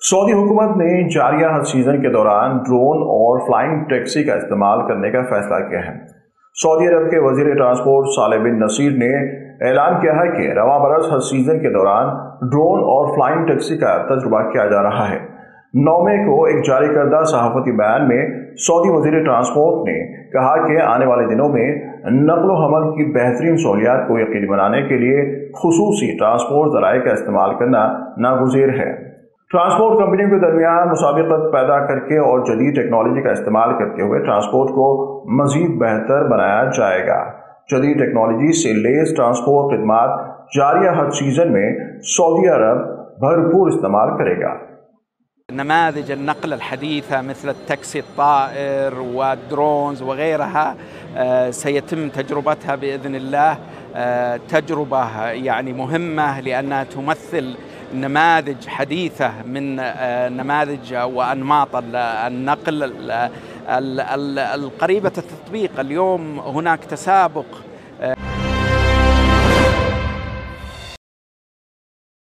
Saudi हुकूमत ने जारिया हज सीजन के दौरान ड्रोन और फ्लाइंग टैक्सी का इस्तेमाल करने का फैसला किया है। सऊदी अरब के वजीर ट्रांसपोर्ट सालेह बिन नसीर ने ऐलान किया है कि रवां बरस हज सीजन के दौरान ड्रोन और फ्लाइंग टैक्सी का तजुर्बा किया जा रहा है। 9 मई को एक जारी करदा सहाफती बयान में सऊदी वजीर ट्रांसपोर्ट ने कहा कि आने वाले दिनों में नकल व हमल की बेहतरीन सहूलियात को यकीनी बनाने के लिए खुसूसी ट्रांसपोर्ट ज़राए का इस्तेमाल करना नागुज़ेर है। ट्रांसपोर्ट कंपनियों के दरमियान मुसाबिकत पैदा करके और जदीद टेक्नोलॉजी का इस्तेमाल करते हुए ट्रांसपोर्ट को मजीद बेहतर बनाया जाएगा। जदीद टेक्नोलॉजी से लेस ट्रांसपोर्ट खिदमात जारिया हज सीजन में सऊदी अरब भरपूर इस्तेमाल करेगा। نماذج النقل الحديثة مثل التاكسي الطائر والدرونز وغيرها سيتم تجربتها بإذن الله. تجربة يعني مهمة لأنها تمثل نماذج حديثة من نماذج وأنماط النقل القريبة التطبيق. اليوم هناك تسابق